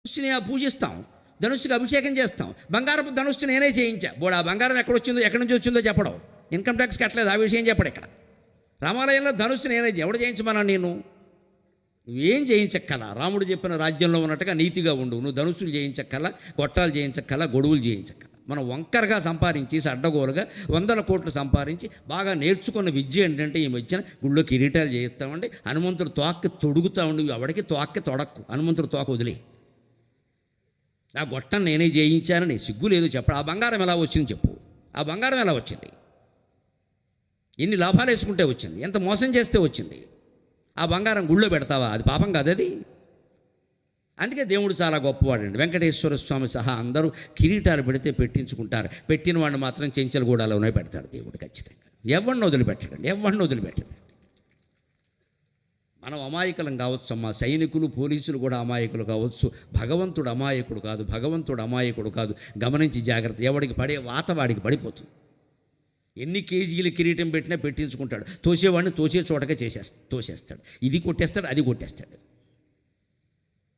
ధనుస్సుని పూజిస్తాం, ధనుస్సుకి అభిషేకం చేస్తాం. బంగారపు ధనుస్సు నేనే చేయించా. బోడు ఆ బంగారం ఎక్కడి నుంచి వచ్చిందో చెప్పడం, ఇన్కమ్ ట్యాక్స్ కట్టలేదు, ఆ విషయం చెప్పడు ఇక్కడ. రామాలయంలో ధనుస్సు నేనే, ఎవడు చేయించమన్నా నేను? నువ్వేం చేయించక్కల, రాముడు చెప్పిన రాజ్యంలో ఉన్నట్టుగా నీతిగా ఉండు. నువ్వు ధనుస్సులు చేయించక్కల, గొట్టాలు చేయించక్కల, గొడుగులు చేయించక్కల. మనం వంకరగా సంపాదించి అడ్డగోలుగా 100 కోట్లు సంపాదించి బాగా నేర్చుకున్న విద్య ఏంటంటే ఈ మధ్యన గుళ్ళో కిరీటాలు చేయిస్తామండి, హనుమంతుడు తోక్కి తొడుగుతా ఉండి, ఎవడికి తోక్కి తొడక్కు, హనుమంతుడు తోక వదిలే. ఆ గొట్టం నేనే చేయించానని సిగ్గు లేదు చెప్పడు. ఆ బంగారం ఎలా వచ్చింది చెప్పు, ఆ బంగారం ఎలా వచ్చింది? ఎన్ని లాభాలు వేసుకుంటే వచ్చింది, ఎంత మోసం చేస్తే వచ్చింది? ఆ బంగారం గుళ్ళో పెడతావా? అది పాపం కాదు అది. అందుకే దేవుడు చాలా గొప్పవాడండి. వెంకటేశ్వర స్వామి సహా అందరూ కిరీటాలు పెడితే పెట్టించుకుంటారు. పెట్టిన వాడిని మాత్రం చెంచలగూడలోనే పెడతాడు దేవుడు ఖచ్చితంగా. ఎవరిని వదిలిపెట్టడండి. మనం అమాయకులం కావచ్చు అమ్మా, సైనికులు పోలీసులు కూడా అమాయకులు కావచ్చు. భగవంతుడు అమాయకుడు కాదు. గమనించి జాగ్రత్త. ఎవడికి పడే వాత వాడికి పడిపోతుంది. ఎన్ని కేజీలు కిరీటం పెట్టినా పెట్టించుకుంటాడు. తోసేవాడిని తోసే చోటగా తోసేస్తాడు. ఇది కొట్టేస్తాడు, అది కొట్టేస్తాడు.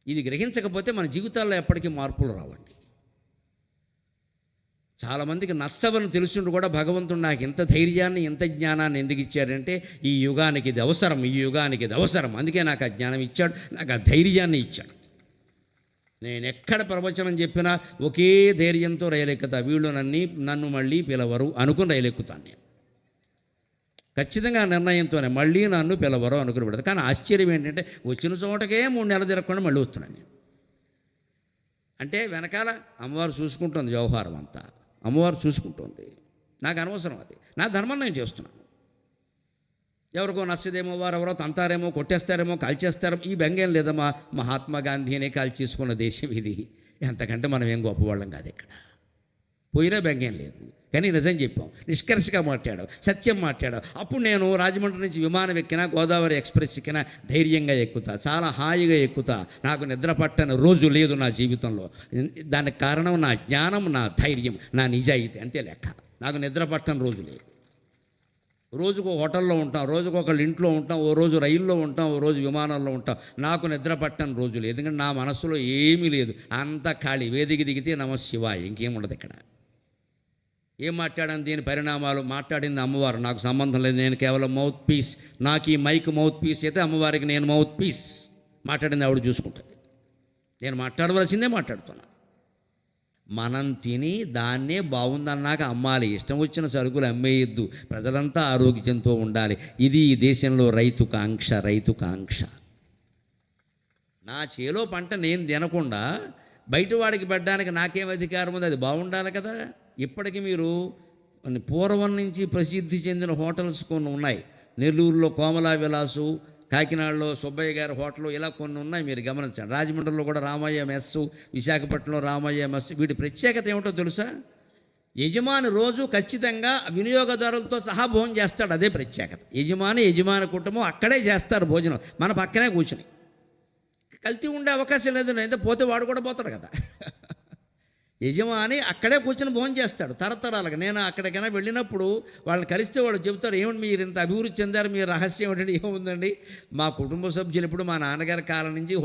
ఇది గ్రహించకపోతే మన జీవితాల్లో ఎప్పటికీ మార్పులు రావండి. చాలామందికి నచ్చవని తెలుసుండు కూడా భగవంతుడు నాకు ఇంత ధైర్యాన్ని, ఇంత జ్ఞానాన్ని ఎందుకు ఇచ్చాడంటే ఈ యుగానికి ఇది అవసరం. అందుకే నాకు ఆ జ్ఞానం ఇచ్చాడు, నాకు ఆ ధైర్యాన్ని ఇచ్చాడు. నేను ఎక్కడ ప్రవచనం చెప్పినా ఒకే ధైర్యంతో రైలెక్కుతా. వీళ్ళు నన్ను మళ్ళీ పిలవరు అనుకుని రైలెక్కుతాను నేను. ఖచ్చితంగా నిర్ణయంతోనే మళ్ళీ నన్ను పిలవరు అనుకుని పెడతాను. కానీ ఆశ్చర్యం ఏంటంటే వచ్చిన చోటకే 3 నెలలు తిరగకుండా మళ్ళీ వస్తున్నాను నేను. అంటే వెనకాల అమ్మవారు చూసుకుంటుంది, వ్యవహారం అంతా అమ్మవారు చూసుకుంటుంది. నాకు అనవసరం, అది నా ధర్మం నేను చేస్తున్నాను. ఎవరికో నచ్చదేమో, వారు ఎవరో తంతారేమో, కొట్టేస్తారేమో, కాల్చేస్తారో, ఈ బెంగేం లేదమ్మా. మహాత్మా గాంధీనే కాల్చేసుకున్న దేశం ఇది. ఎంతకంటే మనం ఏం గొప్పవాళ్ళం కాదు ఇక్కడ. పోయినా బెంగేం లేదు. కానీ నిజం చెప్పాం, నిష్కర్షగా మాట్లాడాం, సత్యం మాట్లాడాం. అప్పుడు నేను రాజమండ్రి నుంచి విమానం ఎక్కినా, గోదావరి ఎక్స్ప్రెస్ ఎక్కినా ధైర్యంగా ఎక్కుతా, చాలా హాయిగా ఎక్కుతా. నాకు నిద్ర పట్టని రోజు లేదు నా జీవితంలో. దానికి కారణం నా జ్ఞానం, నా ధైర్యం, నా నిజాయితీ, అంతే లెక్క. నాకు నిద్ర పట్టని రోజు లేదు. రోజుకు హోటల్లో ఉంటాం, రోజుకు ఒకళ్ళు ఇంట్లో ఉంటాం, ఓ రోజు రైల్లో ఉంటాం, ఓ రోజు విమానంలో ఉంటాం. నాకు నిద్ర పట్టని రోజు లేదు. ఎందుకంటే నా మనసులో ఏమీ లేదు, అంతా ఖాళీ. వేదిక దిగితే నమశివాయ, ఇంకేం ఉండదు ఇక్కడ. ఏం మాట్లాడాను, దీని పరిణామాలు మాట్లాడింది అమ్మవారు, నాకు సంబంధం లేదు. నేను కేవలం మౌత్ పీస్. నాకు ఈ మైక్ మౌత్ పీస్ అయితే అమ్మవారికి నేను మౌత్ పీస్. మాట్లాడింది ఆవిడ చూసుకుంటుంది. నేను మాట్లాడవలసిందే మాట్లాడుతున్నాను. మనం తిని దాన్నే బాగుందన్నాక అమ్మాలి. ఇష్టం వచ్చిన సరుకులు అమ్మేయద్దు. ప్రజలంతా ఆరోగ్యంతో ఉండాలి. ఇది ఈ దేశంలో రైతు కాంక్ష. నా చేలో పంట నేను తినకుండా బయట వాడికి పెట్టడానికి నాకేం అధికారం ఉంది? అది బాగుండాలి కదా. ఇప్పటికీ మీరు పూర్వం నుంచి ప్రసిద్ధి చెందిన హోటల్స్ కొన్ని ఉన్నాయి. నెల్లూరులో కోమలా విలాసు, కాకినాడలో సుబ్బయ్య గారి హోటల్, ఇలా కొన్ని ఉన్నాయి, మీరు గమనించండి. రాజమండ్రిలో కూడా రామయ్య మెస్, విశాఖపట్నంలో రామయ్య మెస్. వీటి ప్రత్యేకత ఏమిటో తెలుసా? యజమాని రోజు ఖచ్చితంగా వినియోగదారులతో సహా భోజనం చేస్తాడు. అదే ప్రత్యేకత. యజమాని కుటుంబం అక్కడే చేస్తారు భోజనం, మన పక్కనే కూర్చుని. కల్తీ ఉండే అవకాశం లేదు. అయితే పోతే వాడు కూడా పోతాడు కదా. యజమాని అక్కడే కూర్చొని భోజనం చేస్తాడు తరతరాలుగా. నేను అక్కడికైనా వెళ్ళినప్పుడు వాళ్ళని కలిస్తే వాళ్ళు చెబుతారు, ఏమిటి మీరు ఇంత అభివృద్ధి చెందారు, మీ రహస్యం ఏమిటండి? ఏముందండి, మా కుటుంబ సభ్యులు ఎప్పుడు మా నాన్నగారి కాలం నుంచి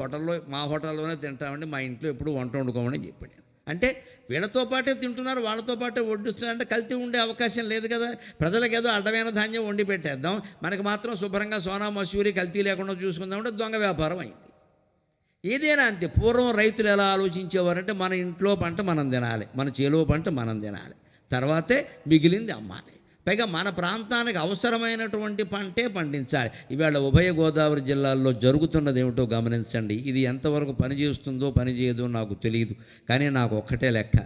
మా హోటల్లోనే తింటామండి, మా ఇంట్లో ఎప్పుడు వంట వండుకోమని చెప్పాడు. అంటే వీళ్ళతో పాటే తింటున్నారు, వాళ్ళతో పాటే వడ్డిస్తున్నారు. అంటే కల్తీ ఉండే అవకాశం లేదు కదా. ప్రజలకు ఏదో అడ్డమైన ధాన్యం వండి పెట్టేద్దాం, మనకు మాత్రం శుభ్రంగా సోనా మసూరి కల్తీ లేకుండా చూసుకుందామంటే దొంగ వ్యాపారం అయింది. ఏదైనా అంతే. పూర్వం రైతులు ఎలా ఆలోచించేవారంటే మన ఇంట్లో పంట మనం తినాలి, మన చేలో పంట మనం తినాలి, తర్వాతే మిగిలింది అమ్మాలి. పైగా మన ప్రాంతానికి అవసరమైనటువంటి పంటే పండించాలి. ఇవాళ ఉభయ గోదావరి జిల్లాల్లో జరుగుతున్నది ఏమిటో గమనించండి. ఇది ఎంతవరకు పనిచేస్తుందో పనిచేయదో నాకు తెలియదు. కానీ నాకు ఒక్కటే లెక్క,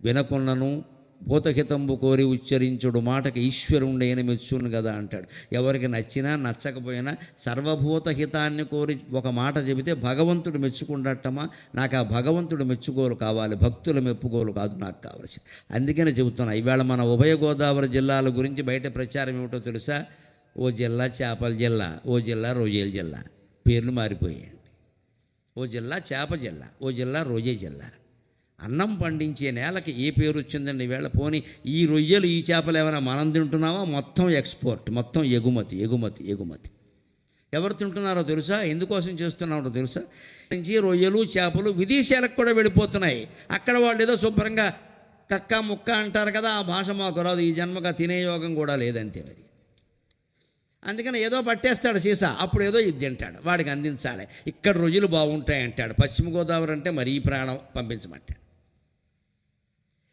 వినకున్నను భూతహితంబు కోరి ఉచ్చరించుడు మాటకి ఈశ్వరుండైన మెచ్చును కదా అంటాడు. ఎవరికి నచ్చినా నచ్చకపోయినా సర్వభూత హితాన్ని కోరి ఒక మాట చెబితే భగవంతుడు మెచ్చుకుండటమా? నాకు ఆ భగవంతుడు మెచ్చుకోలు కావాలి, భక్తుల మెప్పుకోలు కాదు నాకు కావాల్సింది. అందుకనే చెబుతున్నా, ఇవాళ మన ఉభయ గోదావరి జిల్లాల గురించి బయట ప్రచారం ఏమిటో తెలుసా? ఓ జిల్లా చేపల జిల్లా, ఓ జిల్లా రొయ్యల జిల్లా. పేర్లు మారిపోయాయండి. ఓ జిల్లా చేప జిల్లా, ఓ జిల్లా రొయ్య జిల్లా. అన్నం పండించే నేలకి ఏ పేరు వచ్చిందండి ఈవేళ? పోనీ ఈ రొయ్యలు ఈ చేపలు ఏమైనా మనం తింటున్నామా? మొత్తం ఎక్స్పోర్ట్, మొత్తం ఎగుమతి. ఎవరు తింటున్నారో తెలుసా? ఎందుకోసం చేస్తున్నారో తెలుసా? నుంచి రొయ్యలు చేపలు విదేశాలకు కూడా వెళ్ళిపోతున్నాయి. అక్కడ వాళ్ళు ఏదో శుభ్రంగా కక్క ముక్క అంటారు కదా, ఆ భాష మాకు రాదు, ఈ జన్మగా తినే యోగం కూడా లేదంతే. మరి అందుకని ఏదో పట్టేస్తాడు సీసా, అప్పుడు ఏదో ఇది తింటాడు, వాడికి అందించాలి. ఇక్కడ రొయ్యలు బాగుంటాయి అంటాడు, పశ్చిమ గోదావరి అంటే మరీ ప్రాణం పంపించమంటాడు.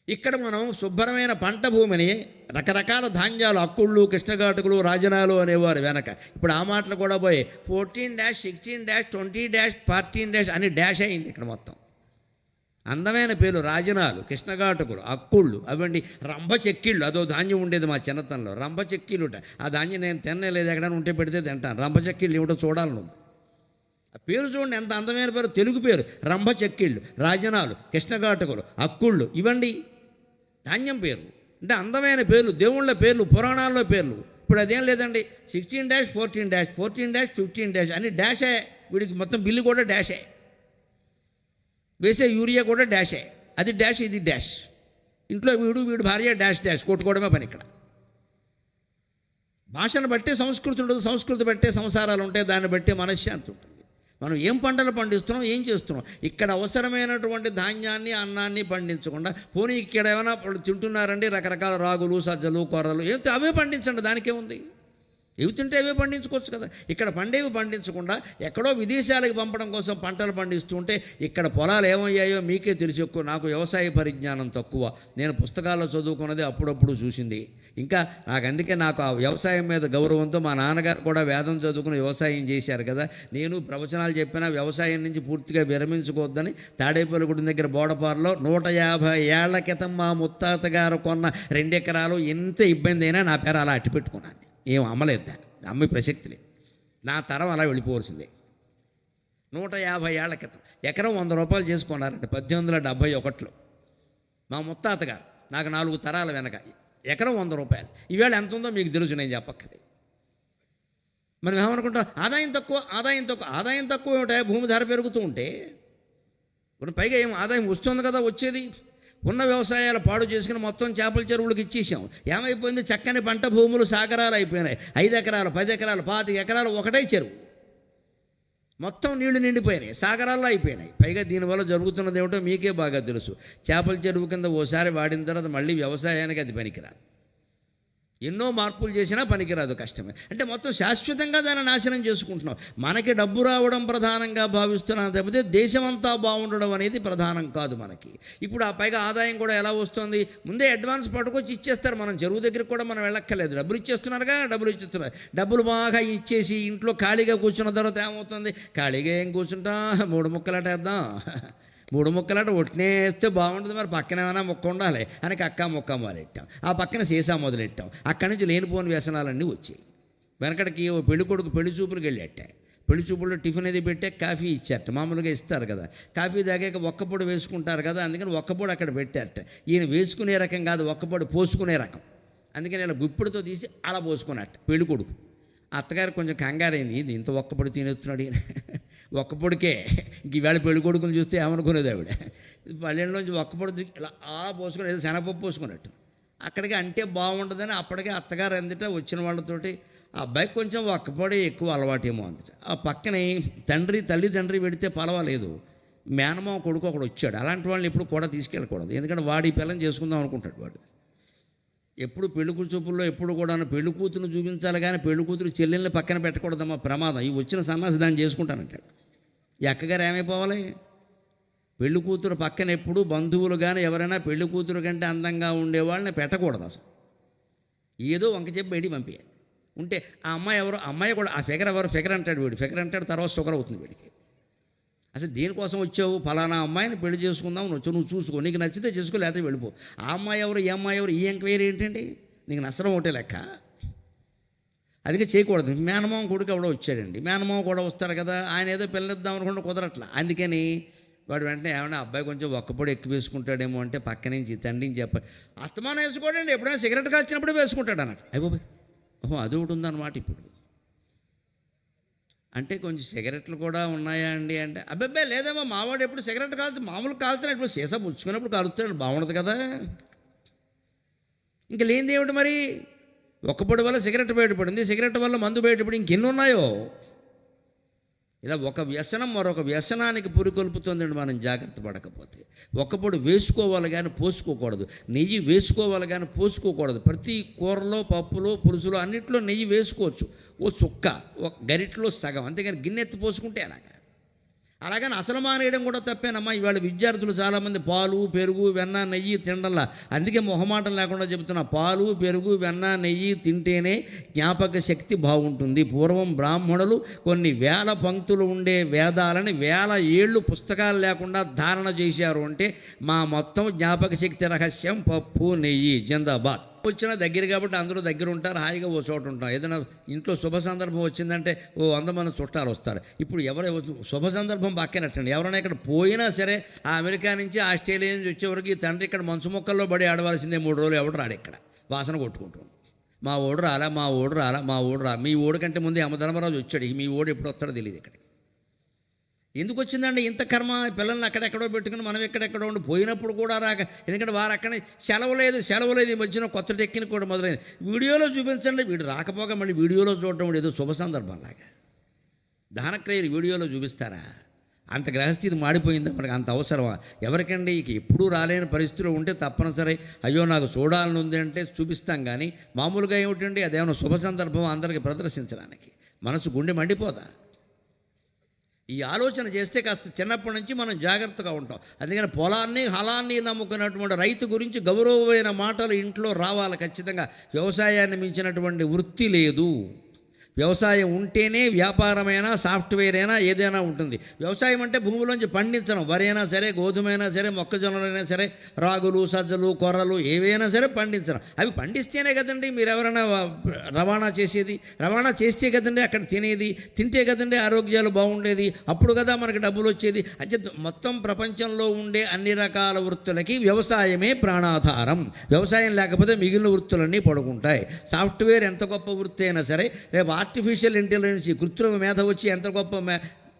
ఇక్కడ మనం శుభ్రమైన పంట భూమిని రకరకాల ధాన్యాలు, అక్కుళ్ళు, కృష్ణఘాటుకులు, రాజనాలు అనేవారు వెనక. ఇప్పుడు ఆ మాటలు కూడా పోయి 14-16-20-14- అని డాష్ అయింది ఇక్కడ మొత్తం. అందమైన పేర్లు రాజనాలు, కృష్ణఘాటుకులు, అక్కుళ్ళు, అవండి రంభ చెక్కిళ్ళు, అదో ధాన్యం ఉండేది మా చిన్నతనంలో, రంభ చెక్కిళ్ళుట. ఆ ధాన్యం నేను తినలేదు, ఎక్కడైనా ఉంటే పెడితే తింటాను. రంభ చెక్కిళ్ళు ఏమిటో చూడాలి నువ్వు. ఆ పేరు చూడండి ఎంత అందమైన పేరు, తెలుగు పేరు. రంభ చెక్కిళ్ళు, రాజనాలు, కృష్ణఘాటుకులు, అక్కుళ్ళు, ఇవండి ధాన్యం పేరు. అంటే అందమైన పేర్లు, దేవుళ్ళ పేర్లు, పురాణాల్లో పేర్లు. ఇప్పుడు అదేం లేదండి, 16-14-14-15- అని డాషే. వీడికి మొత్తం బిల్లు కూడా డాషే, వేసే యూరియా కూడా డాషే. అది డాష్, ఇది డాష్. ఇంట్లో వీడు భార్య డాష్ కొట్టుకోవడమే పని. ఇక్కడ భాషను బట్టే సంస్కృతి ఉండదు, సంస్కృతి బట్టే సంసారాలు ఉంటాయి, దాన్ని బట్టే మనశ్శాంతి ఉంటుంది. మనం ఏం పంటలు పండిస్తున్నాం, ఏం చేస్తున్నాం? ఇక్కడ అవసరమైనటువంటి ధాన్యాన్ని, అన్నాన్ని పండించకుండా పోనీ ఇక్కడ ఏమైనా తింటున్నారండి రకరకాల రాగులు, సజ్జలు, కొర్రలు, ఏం అవే పండించండి, దానికే ఉంది. ఇవి తింటే అవే పండించుకోవచ్చు కదా. ఇక్కడ పండేవి పండించకుండా ఎక్కడో విదేశాలకు పంపడం కోసం పంటలు పండిస్తుంటే ఇక్కడ పొలాలు ఏమయ్యాయో మీకే తెలిసి. ఎక్కువ నాకు వ్యవసాయ పరిజ్ఞానం తక్కువ, నేను పుస్తకాల్లో చదువుకున్నది అప్పుడప్పుడు చూసింది. ఇంకా అందుకే నాకు ఆ వ్యవసాయం మీద గౌరవంతో, మా నాన్నగారు కూడా వేదం చదువుకుని వ్యవసాయం చేశారు కదా, నేను ప్రవచనాలు చెప్పినా వ్యవసాయం నుంచి పూర్తిగా విరమించుకోవద్దని తాడేపల్లిగూడెం దగ్గర బోడపారులో 150 ఏళ్ల క్రితం మా ముత్తాత గారు కొన్న 2 ఎకరాలు ఎంత ఇబ్బంది అయినా నా పేరు అలా అట్టి పెట్టుకున్నాను. ఏం అమ్మలేదు, దాన్ని అమ్మే ప్రసక్తి లేదు. నా తరం అలా వెళ్ళిపోవలసిందే. 150 ఏళ్ల క్రితం ఎకరం 100 రూపాయలు చేసుకున్నారంటే 1871లో మా ముత్తాత గారు. నాకు 4 తరాల వెనక ఎకరం 100 రూపాయలు. ఈవేళ ఎంత ఉందో మీకు తెలుసు, నేను చెప్పక్కర్లేదు. మనం ఏమనుకుంటాం, ఆదాయం తక్కువ. ఆదాయం తక్కువ ఏమిటా? భూమి ధర పెరుగుతూ ఉంటే ఇప్పుడు పైగా ఏం ఆదాయం వస్తుంది కదా. వచ్చేది ఉన్న వ్యవసాయాలు పాడు చేసుకుని మొత్తం చేపల చెరువులకు ఇచ్చేసాం. ఏమైపోయింది? చక్కని పంట భూములు సాగరాలు అయిపోయినాయి. 5 ఎకరాలు, 10 ఎకరాలు, 25 ఎకరాలు ఒకటే చెరువు, మొత్తం నీళ్లు నిండిపోయినాయి, సాగరాల్లో అయిపోయినాయి. పైగా దీనివల్ల జరుగుతున్నది ఏమిటో మీకే బాగా తెలుసు. చేపల చెరువు కింద ఓసారి వాడిన తర్వాత మళ్ళీ వ్యవసాయానికి అది పనికిరాదు. ఎన్నో మార్పులు చేసినా పనికిరాదు, కష్టమే. అంటే మొత్తం శాశ్వతంగా దాన్ని నాశనం చేసుకుంటున్నాం. మనకి డబ్బు రావడం ప్రధానంగా భావిస్తున్నాం తప్పితే దేశమంతా బాగుండడం అనేది ప్రధానం కాదు మనకి. ఇప్పుడు ఆ పైగా ఆదాయం కూడా ఎలా వస్తుంది? ముందే అడ్వాన్స్ పట్టుకొచ్చి ఇచ్చేస్తారు. మనం చెరువు దగ్గరికి కూడా మనం వెళ్ళక్కర్లేదు, డబ్బులు ఇచ్చేస్తున్నారుగా, డబ్బులు ఇచ్చేస్తున్నారు. డబ్బులు బాగా ఇచ్చేసి ఇంట్లో ఖాళీగా కూర్చున్న తర్వాత ఏమవుతుంది? ఖాళీగా ఏం కూర్చుంటా, 3 ముక్కలాటేద్దాం. 3 ముక్కలాట ఒట్టినేస్తే బాగుంటుంది, మరి పక్కన ఏమైనా ముక్క ఉండాలి అని కక్క ముక్క మొదలెట్టాం. ఆ పక్కన సీసా మొదలెట్టాం. అక్కడి నుంచి లేనిపోని వ్యసనాలన్నీ వచ్చాయి. వెనకడికి పెళ్లి కొడుకు పెళ్లి చూపులకు వెళ్ళేట, పెళ్లి చూపుల్లో టిఫిన్ అది పెట్టే కాఫీ ఇచ్చారట. మామూలుగా ఇస్తారు కదా, కాఫీ తాగాక ఒక్కపొడి వేసుకుంటారు కదా, అందుకని ఒక్కపొడి అక్కడ పెట్టారట. ఈయన వేసుకునే రకం కాదు, ఒక్కపొడి పోసుకునే రకం. అందుకని ఇలా గుప్పిడితో తీసి అలా పోసుకున్నట్ట పెళ్లి కొడుకు. అత్తగారు కొంచెం కంగారైంది, ఇది ఇంత ఒక్కపొడి తినేస్తున్నాడు ఈయన, ఒక్కపొడికే. ఇంక ఈవేళ పెళ్లి కొడుకుని చూస్తే ఏమనుకునేది ఆవిడ, పల్లెల్లోంచి ఒక్కపొడి ఇలా పోసుకుని ఏదో శనగపప్పు పోసుకున్నట్టు. అక్కడికి అంటే బాగుంటుందని అప్పటికే అత్తగారు అందుట వచ్చిన వాళ్ళతోటి ఆ అబ్బాయికి కొంచెం ఒక్కపొడి ఎక్కువ అలవాటేమో అందుట. ఆ పక్కనే తల్లిదండ్రి పెడితే పర్వాలేదు, మేనమామ కొడుకు ఒకడు వచ్చాడు. అలాంటి వాళ్ళని ఎప్పుడు కూడా తీసుకెళ్ళకూడదు, ఎందుకంటే వాడి పిల్లని చేసుకుందాం అనుకుంటాడు వాడు. ఎప్పుడు పెళ్లి చూపుల్లో ఎప్పుడు కూడా పెళ్లి కూతురు చూపించాలి, కానీ పెళ్లి కూతురు చెల్లెల్ని పక్కన పెట్టకూడదమ్మా, ప్రమాదం. ఈ వచ్చిన సన్నాసి దాన్ని చేసుకుంటానంటాడు. ఈ అక్కగారు ఏమైపోవాలి? పెళ్లి కూతురు పక్కన ఎప్పుడు బంధువులు కానీ ఎవరైనా పెళ్లి కూతురు కంటే అందంగా ఉండేవాళ్ళని పెట్టకూడదు అసలు. ఏదో వంక చెప్పి బయటికి పంపించాలి. ఉంటే ఆ అమ్మాయి ఎవరు, అమ్మాయి కూడా ఆ ఫిగర్ ఎవరు, ఫిగర్ అంటాడు వీడు, ఫిగర్ అంటాడు, తర్వాత షుగర్ అవుతుంది వీడికి. అసలు దేనికోసం వచ్చావు? ఫలానా అమ్మాయిని పెళ్లి చేసుకుందాం వచ్చావు, నువ్వు చూసుకో, నీకు నచ్చితే చేసుకో, లేకపోతే వెళ్ళిపో. ఆ అమ్మాయి ఎవరు, ఈ అమ్మాయి ఎవరు, ఈ ఎంక్వైరీ ఏంటండి? నీకు నచ్చడం ఒకటే లెక్క. అందుకే చేయకూడదు. మేనమామ కొడుకు ఎవడో వచ్చాడండి, మేనమామ కూడా వస్తారు కదా, ఆయన ఏదో పిల్లనిద్దాం అనుకుంటే కుదరట్లా. అందుకని వాడు వెంటనే ఏమన్నా అబ్బాయి కొంచెం ఒక్కపొడి ఎక్కువ వేసుకుంటాడేమో అంటే పక్క నుంచి తండ్రిని చెప్పాలి, అస్తమానం వేసుకోడండి, ఎప్పుడైనా సిగరెట్ కాల్చినప్పుడే వేసుకుంటాడు అన్నట్టు. అయిపోయి ఓహో అది ఒకటి ఉందన్నమాట. ఇప్పుడు అంటే కొంచెం సిగరెట్లు కూడా ఉన్నాయా అండి అంటే, అబ్బాయి లేదేమో, మావాడు ఎప్పుడు సిగరెట్ మామూలు కాల్చున్నాడు, ఇప్పుడు సీసా పుచ్చుకున్నప్పుడు కాలుస్తాడు, బాగుండదు కదా. ఇంకా లేనిది ఏమిటి మరి? ఒక్కపొడి వల్ల సిగరెట్ బయటపడింది, సిగరెట్ వల్ల మందు బయటపడి ఇంకెన్ని ఉన్నాయో. ఇలా ఒక వ్యసనం మరొక వ్యసనానికి పురికొల్పుతుందండి మనం జాగ్రత్త పడకపోతే. ఒక్కప్పుడు వేసుకోవాలి కానీ పోసుకోకూడదు, నెయ్యి వేసుకోవాలి కానీ పోసుకోకూడదు. ప్రతి కూరలో, పప్పులో, పులుసులో అన్నింటిలో నెయ్యి వేసుకోవచ్చు, ఓ చుక్క, ఒక గరిటలో సగం, అంతేగాని గిన్నెత్తి పోసుకుంటే అలాగని అసలు మానేయడం కూడా తప్పేనమ్మా. ఇవాళ విద్యార్థులు చాలామంది పాలు, పెరుగు, వెన్న, నెయ్యి తినడంలా. అందుకే మొహమాటం లేకుండా చెబుతున్నా, పాలు, పెరుగు, వెన్న, నెయ్యి తింటేనే జ్ఞాపక శక్తి బాగుంటుంది. పూర్వం బ్రాహ్మణులు కొన్ని వేల పంక్తులు ఉండే వేదాలని 1000 ఏళ్ళు పుస్తకాలు లేకుండా ధారణ చేశారు అంటే మా మొత్తం జ్ఞాపక శక్తి రహస్యం పప్పు, నెయ్యి. జిందాబాద్. వచ్చినా దగ్గర కాబట్టి అందరూ దగ్గర ఉంటారు, హాయిగా ఓ చోట ఉంటాం. ఏదైనా ఇంట్లో శుభ సందర్భం వచ్చిందంటే ఓ 100 మంది చుట్టాలు వస్తారు. ఇప్పుడు శుభ సందర్భం పక్కనట్టండి, ఎవరైనా ఇక్కడ పోయినా సరే ఆ అమెరికా నుంచి, ఆస్ట్రేలియా నుంచి వచ్చేవరకు ఈ తండ్రి ఇక్కడ మంచు మొక్కల్లో పడి ఆడవలసిందే 3 రోజులు. ఎవడు రాడు ఇక్కడ, వాసన కొట్టుకుంటాం. మా ఓడు రాలా, మా ఓడు రాలా, మా ఓడు రా. మీ ఓడి కంటే ముందే యమధర్మరాజు వచ్చాడు, మీ ఓడు ఎప్పుడు వస్తాడో తెలియదు. ఇక్కడ ఎందుకు వచ్చిందండి ఇంత కర్మ? పిల్లల్ని అక్కడెక్కడో పెట్టుకుని మనం ఎక్కడెక్కడో ఉండి పోయినప్పుడు కూడా రాక. ఎందుకంటే వారు అక్కడే సెలవు లేదు. ఈ మధ్యన కొత్త టెక్కిన కూడా మొదలైంది. వీడియోలో చూపించండి, వీడు రాకపోగా మళ్ళీ వీడియోలో చూడటం ఏదో శుభ సందర్భంలాగా. దహనక్రియలు వీడియోలో చూపిస్తారా? అంత గ్రహస్థితి మాడిపోయిందా మనకు? అంత అవసరమా? ఎవరికండి? ఇక ఎప్పుడూ రాలేని పరిస్థితిలో ఉంటే తప్పనిసరి అయ్యో నాకు చూడాలని ఉంది అంటే చూపిస్తాం. కానీ మామూలుగా ఏమిటండి, అదేమన్నా శుభ సందర్భం అందరికీ ప్రదర్శించడానికి మనసు గుండె మండిపోదా? ఈ ఆలోచన చేస్తే కాస్త చిన్నప్పటి నుంచి మనం జాగ్రత్తగా ఉంటాం. అందుకని పొలాన్ని, హలాన్ని నమ్ముకున్నటువంటి రైతు గురించి గౌరవమైన మాటలు ఇంట్లో రావాలి ఖచ్చితంగా. వ్యవసాయాన్ని మించినటువంటి వృత్తి లేదు. వ్యవసాయం ఉంటేనే వ్యాపారమైనా, సాఫ్ట్వేర్ అయినా, ఏదైనా ఉంటుంది. వ్యవసాయం అంటే భూమిలోంచి పండించడం. వరి అయినా సరే, గోధుమైనా సరే, మొక్కజొన్నలైనా సరే, రాగులు, సజ్జలు, కొర్రలు ఏవైనా సరే పండించడం. అవి పండిస్తేనే కదండి మీరు ఎవరైనా రవాణా చేసేది. రవాణా చేస్తే కదండి అక్కడ తినేది. తింటే కదండి ఆరోగ్యాలు బాగుండేది. అప్పుడు కదా మనకి డబ్బులు వచ్చేది. అంటే మొత్తం ప్రపంచంలో ఉండే అన్ని రకాల వృత్తులకి వ్యవసాయమే ప్రాణాధారం. వ్యవసాయం లేకపోతే మిగిలిన వృత్తులన్నీ పడుకుంటాయి. సాఫ్ట్వేర్ ఎంత గొప్ప వృత్తి అయినా సరే, రేపు ఆర్టిఫిషియల్ ఇంటెలిజెన్స్, కృత్రిమ మేధ వచ్చి ఎంత గొప్ప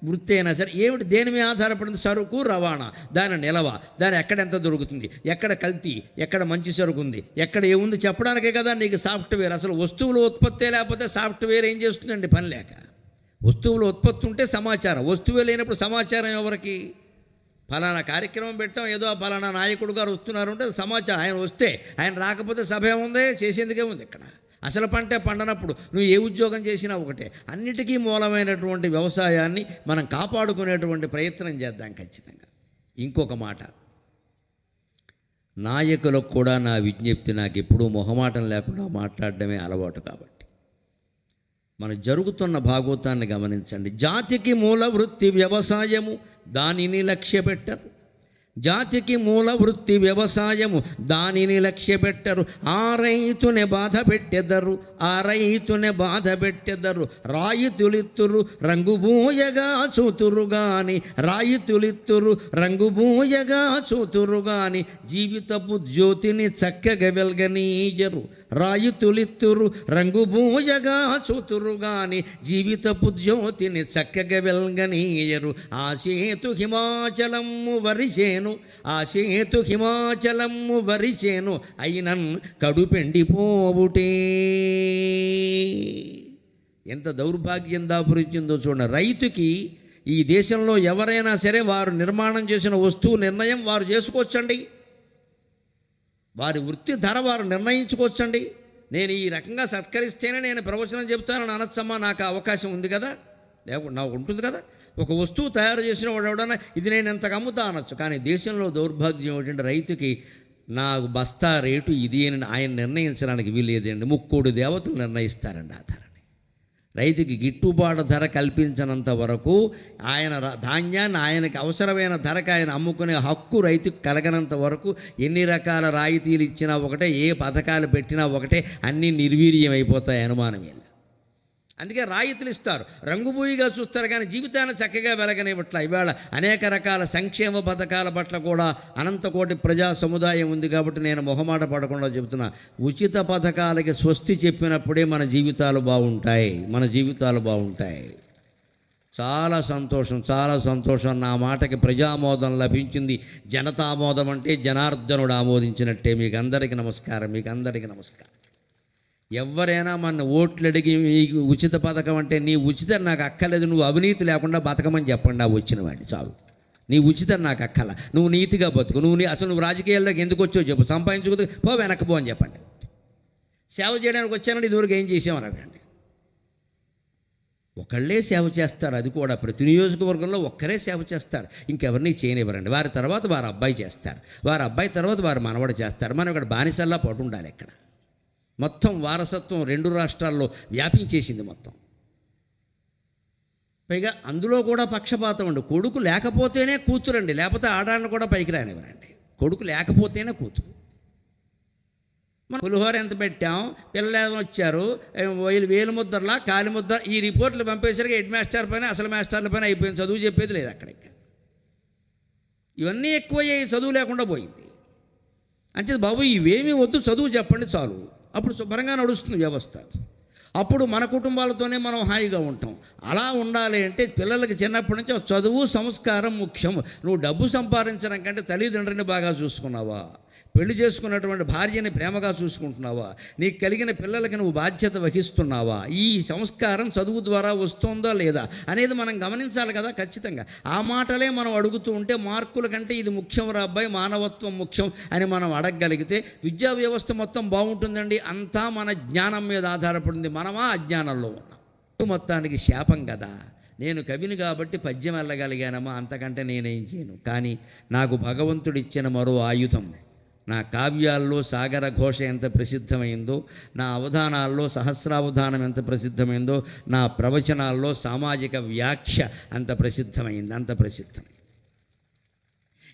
వృత్తి అయినా సరే, ఏమిటి దేని మీద ఆధారపడింది? సరుకు రవాణా, దాని నిలవ, దాని ఎక్కడ ఎంత దొరుకుతుంది, ఎక్కడ కల్తీ, ఎక్కడ మంచి సరుకు ఉంది, ఎక్కడ ఏముంది చెప్పడానికే కదా నీకు సాఫ్ట్వేర్. అసలు వస్తువుల ఉత్పత్తే లేకపోతే సాఫ్ట్వేర్ ఏం చేస్తుందండి? పని లేక. వస్తువుల ఉత్పత్తి ఉంటే సమాచారం, వస్తువే లేనప్పుడు సమాచారం ఎవరికి? ఫలానా కార్యక్రమం పెట్టాం, ఏదో ఫలానా నాయకుడు గారు వస్తున్నారు అంటే సమాచారం. ఆయన వస్తే, ఆయన రాకపోతే సభ ఏముంది? చేసేందుకే ఉంది. ఇక్కడ అసలు పంటే పండనప్పుడు నువ్వు ఏ ఉద్యోగం చేసినా ఒకటే. అన్నిటికీ మూలమైనటువంటి వ్యవసాయాన్ని మనం కాపాడుకునేటువంటి ప్రయత్నం చేద్దాం ఖచ్చితంగా. ఇంకొక మాట, నాయకులకు కూడా నా విజ్ఞప్తి, నాకు ఎప్పుడూ మొహమాటం లేకుండా మాట్లాడడమే అలవాటు. కాబట్టి మన జరుగుతున్న భాగవతాన్ని గమనించండి. జాతికి మూల వృత్తి వ్యవసాయము, దానిని లక్ష్య పెట్టరు. జాతికి మూల వృత్తి వ్యవసాయము, దానిని లక్ష్య పెట్టరు. ఆ రైతునే బాధ పెట్టెదరు. రాయితులిత్తురు రంగుబూయగా చూతురు గాని జీవితపు జ్యోతిని చక్కగా వెల్గనీయరు. రాయితులిత్తురు రంగుబూయగా చూతురు గాని జీవితపు జ్యోతిని చక్కగా వెల్గనీయరు. ఆ సేతు హిమాచలము వరిచేను అయినన్ కడుపెండిపోవుటే. ఎంత దౌర్భాగ్యం దాపురించిందో చూడండి. రైతుకి ఈ దేశంలో ఎవరైనా సరే వారు నిర్మాణం చేసిన వస్తువు నిర్ణయం వారు చేసుకోవచ్చండి. వారి వృత్తి ధర వారు నిర్ణయించుకోవచ్చండి. నేను ఈ రకంగా సత్కరిస్తేనే నేను ప్రవచనం చెబుతానని అనొచ్చమ్మా, నాకు అవకాశం ఉంది కదా, లేకుండా నాకు ఉంటుంది కదా. ఒక వస్తువు తయారు చేసిన వాడు ఎవడన్నా ఇది నేను ఎంతకు అమ్ముతా అనొచ్చు. కానీ దేశంలో దౌర్భాగ్యం ఏంటంటే రైతుకి నాకు బస్తా రేటు ఇది అని ఆయన నిర్ణయించడానికి వీలేదండి. 3 దేవతలు నిర్ణయిస్తారండి ఆ ధరని. రైతుకి గిట్టుబాటు ధర కల్పించినంత వరకు ఆయన ధాన్యాన్ని ఆయనకి అవసరమైన ధరకు ఆయన అమ్ముకునే హక్కు రైతుకు కలగనంత వరకు ఎన్ని రకాల రాయితీలు ఇచ్చినా ఒకటే, ఏ పథకాలు పెట్టినా ఒకటే, అన్నీ నిర్వీర్యం అయిపోతాయి, అనుమానం లేదు. అందుకే రాయితీలు ఇస్తారు, రంగుబూయిగా చూస్తారు, కానీ జీవితాన్ని చక్కగా వెలగనివ్వట్ల. ఇవాళ అనేక రకాల సంక్షేమ పథకాల పట్ల కూడా అనంతకోటి ప్రజా సముదాయం ఉంది. కాబట్టి నేను మొహమాట పడకుండా చెబుతున్నా, ఉచిత పథకాలకి స్వస్తి చెప్పినప్పుడే మన జీవితాలు బాగుంటాయి. చాలా సంతోషం. నా మాటకి ప్రజామోదం లభించింది. జనతామోదం అంటే జనార్దనుడు ఆమోదించినట్టే. మీకు అందరికీ నమస్కారం. ఎవరైనా మన ఓట్లు అడిగి నీకు ఉచిత పథకం అంటే నీ ఉచితం నాకు అక్కర్లేదు, నువ్వు అవినీతి లేకుండా బతకమని చెప్పండి ఆ వచ్చిన వాడిని చాలు. నీ ఉచితం నాకు అక్కల, నువ్వు నీతిగా బతుకు, అసలు నువ్వు రాజకీయాల్లోకి ఎందుకు వచ్చావు చెప్పు, సంపాదించుకుంటూ పో వెనక్కి పో అని చెప్పండి. సేవ చేయడానికి వచ్చానంటే ఇదివరకు ఏం చేసామని అడగండి. ఒకళ్ళే సేవ చేస్తారు, అది కూడా ప్రతి నియోజకవర్గంలో ఒక్కరే సేవ చేస్తారు, ఇంకెవరిని చేయనివ్వరండి. వారి తర్వాత వారి అబ్బాయి చేస్తారు, వారి అబ్బాయి తర్వాత వారి మనవడు చేస్తారు. మనం ఇక్కడ బానిసల్లా పట్టు ఉండాలి. ఇక్కడ మొత్తం వారసత్వం 2 రాష్ట్రాల్లో వ్యాపించేసింది మొత్తం. పైగా అందులో కూడా పక్షపాతం అండి. కొడుకు లేకపోతేనే కూతురండి, లేకపోతే ఆడాన్ని కూడా పైకి రానివ్వరండి. కొడుకు లేకపోతేనే కూతురు. మనం పులిహోర ఎంత పెట్టాం, పిల్లలు వచ్చారు, వేలు ముద్రలా కాలి ముద్ర, ఈ రిపోర్ట్లు పంపేసరికి హెడ్ మాస్టర్ పైన అసలు మాస్టర్ల పైన అయిపోయింది, చదువు చెప్పేది లేదు అక్కడ. ఇవన్నీ ఎక్కువయ్యాయి, చదువు లేకుండా పోయింది. అంతే బాబు ఇవేమీ వద్దు, చదువు చెప్పండి చాలు, అప్పుడు శుభ్రంగా నడుస్తుంది వ్యవస్థ. అప్పుడు మన కుటుంబాలతోనే మనం హాయిగా ఉంటాం. అలా ఉండాలి అంటే పిల్లలకి చిన్నప్పటి నుంచి చదువు సంస్కారం ముఖ్యం. నువ్వు డబ్బు సంపాదించడం కంటే తల్లిదండ్రులని బాగా చూసుకున్నావా, పెళ్లి చేసుకున్నటువంటి భార్యని ప్రేమగా చూసుకుంటున్నావా, నీకు కలిగిన పిల్లలకి నువ్వు బాధ్యత వహిస్తున్నావా, ఈ సంస్కారం చదువు ద్వారా వస్తుందా లేదా అనేది మనం గమనించాలి కదా ఖచ్చితంగా. ఆ మాటలే మనం అడుగుతూ ఉంటే మార్కుల కంటే ఇది ముఖ్యం రా అబ్బాయి, మానవత్వం ముఖ్యం అని మనం అడగగలిగితే విద్యా వ్యవస్థ మొత్తం బాగుంటుందండి. అంతా మన జ్ఞానం మీద ఆధారపడింది, మనమా అజ్ఞానంలో ఉన్నాం. మొత్తానికి శాపం కదా. నేను కవిని కాబట్టి పద్యం వెళ్ళగలిగానమ్మా, అంతకంటే నేనేం చేయను. కానీ నాకు భగవంతుడిచ్చిన మరో ఆయుధం, నా కావ్యాల్లో సాగర ఘోష ఎంత ప్రసిద్ధమైందో, నా అవధానాల్లో సహస్రావధానం ఎంత ప్రసిద్ధమైందో, నా ప్రవచనాల్లో సామాజిక వ్యాఖ్య అంత ప్రసిద్ధమైంది.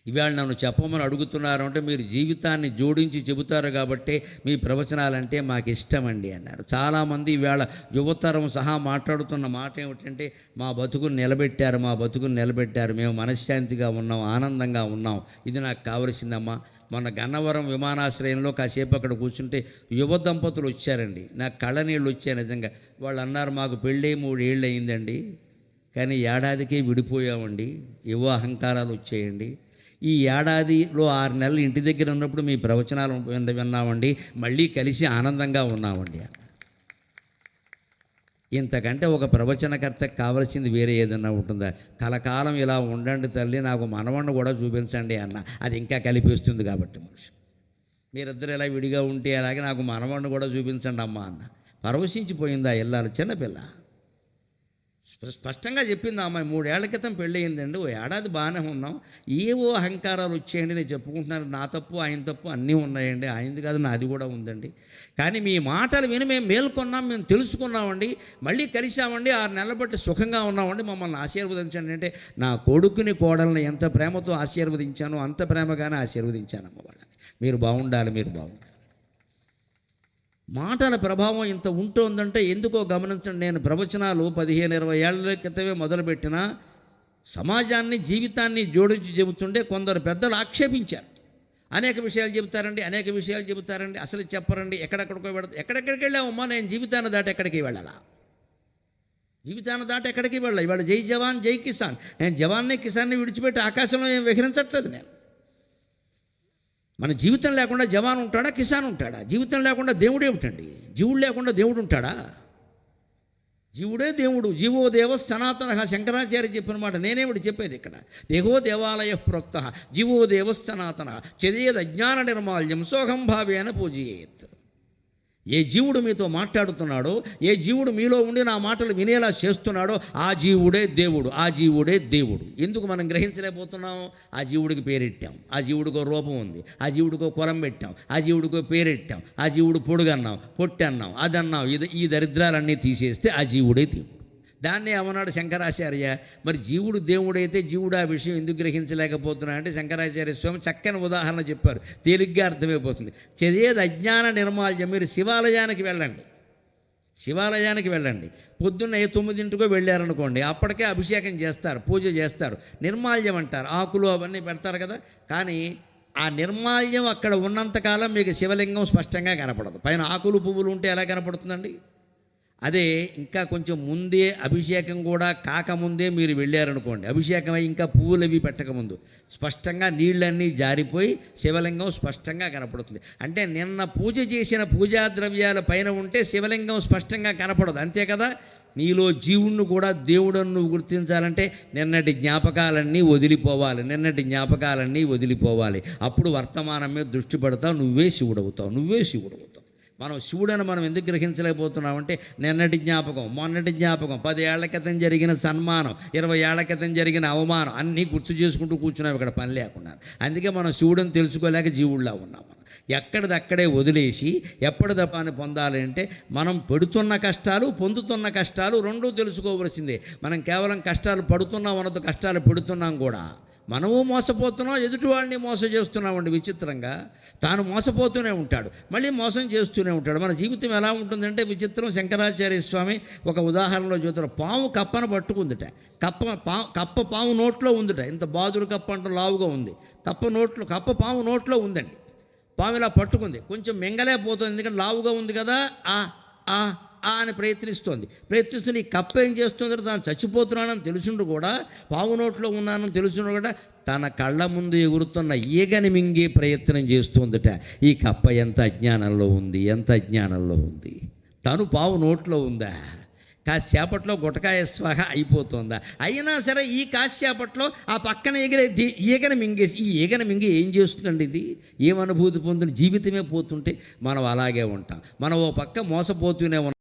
ఇవాళ నన్ను చెప్పమని అడుగుతున్నారు అంటే మీరు జీవితాన్ని జోడించి చెబుతారు కాబట్టి మీ ప్రవచనాలంటే మాకు ఇష్టమండి అన్నారు. చాలామంది ఇవాళ యువతరం సహా మాట్లాడుతున్న మాట ఏమిటంటే మా బతుకుని నిలబెట్టారు, మేము మనశ్శాంతిగా ఉన్నాం, ఆనందంగా ఉన్నాం, ఇది నాకు కావలసిందమ్మా. మొన్న గన్నవరం విమానాశ్రయంలో కాసేపు అక్కడ కూర్చుంటే యువ దంపతులు వచ్చారండి, నాకు కళ్ళనీళ్ళు వచ్చాయి నిజంగా. వాళ్ళు అన్నారు మాకు పెళ్ళి 3 ఏళ్ళు అయిందండి, కానీ ఏడాదికే విడిపోయామండి, యువ అహంకారాలు వచ్చాయండి. ఈ ఏడాదిలో 6 నెలలు ఇంటి దగ్గర ఉన్నప్పుడు మీ ప్రవచనాలు విన్నామండి, మళ్ళీ కలిసి ఆనందంగా ఉన్నామండి. ఇంతకంటే ఒక ప్రవచనకర్తకు కావాల్సింది వేరే ఏదన్నా ఉంటుందా? కలకాలం ఇలా ఉండండి తల్లి, నాకు మనవణ్ణి కూడా చూపించండి అన్న, అది ఇంకా కలిపిస్తుంది కాబట్టి మనిషి. మీరిద్దరు ఇలా విడిగా ఉంటే అలాగే నాకు మనవణ్ణి కూడా చూపించండి అమ్మ అన్న. పరవశించిపోయిందా ఇల్లాలు, చిన్నపిల్ల స్పష్టంగా చెప్పింది. అమ్మాయి 3 ఏళ్ల క్రితం పెళ్ళి అయిందండి, ఓ ఏడాది బాగానే ఉన్నాం, ఏవో అహంకారాలు వచ్చేయండి, నేను చెప్పుకుంటున్నాను, నా తప్పు ఆయన తప్పు అన్నీ ఉన్నాయండి, ఆయనది కాదు నాది కూడా ఉందండి, కానీ మీ మాటలు విని మేము మేల్కొన్నాం, మేము తెలుసుకున్నామండి, మళ్ళీ కలిసామండి, 6 నెలల బట్టి సుఖంగా ఉన్నామండి, మమ్మల్ని ఆశీర్వదించండి అంటే నా కొడుకుని కోడల్ని ఎంత ప్రేమతో ఆశీర్వదించానో అంత ప్రేమగానే ఆశీర్వదించానమ్మ వాళ్ళని. మీరు బాగుండాలి. మాటల ప్రభావం ఇంత ఉంటుందంటే ఎందుకో గమనించండి. నేను ప్రవచనాలు 15-20 ఏళ్ల క్రితమే మొదలుపెట్టిన సమాజాన్ని జీవితాన్ని జోడించి చెబుతుంటే కొందరు పెద్దలు ఆక్షేపించారు. అనేక విషయాలు చెబుతారండి, అసలు చెప్పరండి, ఎక్కడెక్కడికి వెళ్ళామమ్మా, నేను జీవితాన్ని దాటి ఎక్కడికి వెళ్ళాలా, ఇవాళ జై జవాన్ జై కిసాన్, నేను జవాన్ని కిసాన్ని విడిచిపెట్టి ఆకాశంలో ఏం విహరించట్లేదు. నేను మన జీవితం లేకుండా జవాన్ ఉంటాడా, కిసాన్ ఉంటాడా? జీవితం లేకుండా దేవుడు ఏమిటండి? జీవుడు లేకుండా దేవుడు ఉంటాడా? జీవుడే దేవుడు. జీవో దేవ సనాతన, శంకరాచార్య చెప్పిన మాట నేనేమిటి చెప్పేది ఇక్కడ. దేహో దేవాలయ ప్రోక్త జీవో దేవ సనాతన చదివేది అజ్ఞాన నిర్మాల్యం సోహం భావేన పూజయేత్. ఏ జీవుడు మీతో మాట్లాడుతున్నాడో, ఏ జీవుడు మీలో ఉండి నా మాటలు వినేలా చేస్తున్నాడో ఆ జీవుడే దేవుడు. ఎందుకు మనం గ్రహించలేకపోతున్నాం? ఆ జీవుడికి పేరెట్టాం, ఆ జీవుడికో రూపం ఉంది, ఆ జీవుడికో కులం పెట్టాం, ఆ జీవుడికో పేరెట్టాం, ఆ జీవుడు పొడుగన్నాం, పొట్టన్నాం, అదన్నాం, ఈ దరిద్రాలన్నీ తీసేస్తే ఆ జీవుడే దేవుడు. దాన్ని ఏమన్నాడు శంకరాచార్య, మరి జీవుడు దేవుడైతే జీవుడు ఆ విషయం ఎందుకు గ్రహించలేకపోతున్నా అంటే శంకరాచార్య స్వామి చక్కని ఉదాహరణ చెప్పారు, తేలిగ్గా అర్థమైపోతుంది. చదివేది అజ్ఞాన నిర్మాల్యం. మీరు శివాలయానికి వెళ్ళండి, పొద్దున్న 9 వెళ్ళారనుకోండి, అప్పటికే అభిషేకం చేస్తారు, పూజ చేస్తారు, నిర్మాల్యం అంటారు, ఆకులు అవన్నీ పెడతారు కదా. కానీ ఆ నిర్మాల్యం అక్కడ ఉన్నంతకాలం మీకు శివలింగం స్పష్టంగా కనపడదు. పైన ఆకులు పువ్వులు ఉంటే ఎలా కనపడుతుందండి? అదే ఇంకా కొంచెం ముందే అభిషేకం కూడా కాకముందే మీరు వెళ్ళారనుకోండి, అభిషేకం అయి ఇంకా పువ్వులు అవి పెట్టకముందు స్పష్టంగా నీళ్ళన్నీ జారిపోయి శివలింగం స్పష్టంగా కనపడుతుంది. అంటే నిన్న పూజ చేసిన పూజా ద్రవ్యాల పైన ఉంటే శివలింగం స్పష్టంగా కనపడదు, అంతే కదా. నీలో జీవుణ్ణి కూడా దేవుడನ್ನು నువ్వు గుర్తించాలంటే నిన్నటి జ్ఞాపకాలన్నీ వదిలిపోవాలి, నిన్నటి జ్ఞాపకాలన్నీ వదిలిపోవాలి. అప్పుడు వర్తమానం మీద దృష్టి పెడతావు, నువ్వే శివుడవుతావు, నువ్వే శివుడవుతావు. మనం శివుడని మనం ఎందుకు గ్రహించలేకపోతున్నామంటే నిన్నటి జ్ఞాపకం, మొన్నటి జ్ఞాపకం, 10 ఏళ్ల క్రితం జరిగిన సన్మానం, 20 ఏళ్ల క్రితం జరిగిన అవమానం అన్నీ గుర్తు చేసుకుంటూ కూర్చున్నాం ఇక్కడ పని లేకుండా. అందుకే మనం శివుడని తెలుసుకోలేక జీవుళ్ళ ఉన్నాం. ఎక్కడిదక్కడే వదిలేసి ఎప్పటిదప్పాన్ని పొందాలి అంటే మనం పెడుతున్న కష్టాలు పొందుతున్న కష్టాలు రెండూ తెలుసుకోవలసిందే. మనం కేవలం కష్టాలు పడుతున్నాం అన్నది, కష్టాలు పెడుతున్నాం కూడా. మనము మోసపోతున్నాం, ఎదుటివాడిని మోసం చేస్తున్నామండి. విచిత్రంగా తాను మోసపోతూనే ఉంటాడు, మళ్ళీ మోసం చేస్తూనే ఉంటాడు. మన జీవితం ఎలా ఉంటుందంటే విచిత్రం. శంకరాచార్య స్వామి ఒక ఉదాహరణలో చూస్తారు. పాము కప్పను పట్టుకుందిట. కప్ప పాము నోట్లో ఉందిట. ఇంత బాదురు కప్ప అంటే లావుగా ఉంది. కప్ప పాము నోట్లో ఉందండి. పాము ఇలా పట్టుకుంది, కొంచెం మింగలేకపోతుంది, ఎందుకంటే లావుగా ఉంది కదా. ఆ అని ప్రయత్నిస్తుంది. ఈ కప్ప ఏం చేస్తుందో తాను చచ్చిపోతున్నానని తెలుసుండు కూడా, పాము నోట్లో ఉన్నానని తెలుసుండు కూడా తన కళ్ళ ముందు ఎగురుతున్న ఈగని మింగే ప్రయత్నం చేస్తుందట. ఈ కప్ప ఎంత అజ్ఞానంలో ఉంది. తను పాము నోట్లో ఉందా, కాసేపట్లో గుటకాయ స్వాహ అయిపోతుందా. అయినా సరే ఈ కాసేపట్లో ఆ పక్కన ఈగని మింగేసి, ఈ ఈగని మింగి ఏం చేస్తుందండి, ఇది ఏం అనుభూతి పొందుతుంది. జీవితమే పోతుంటే మనం అలాగే ఉంటాం. మనం ఓ పక్క మోసపోతూనే ఉంటాం.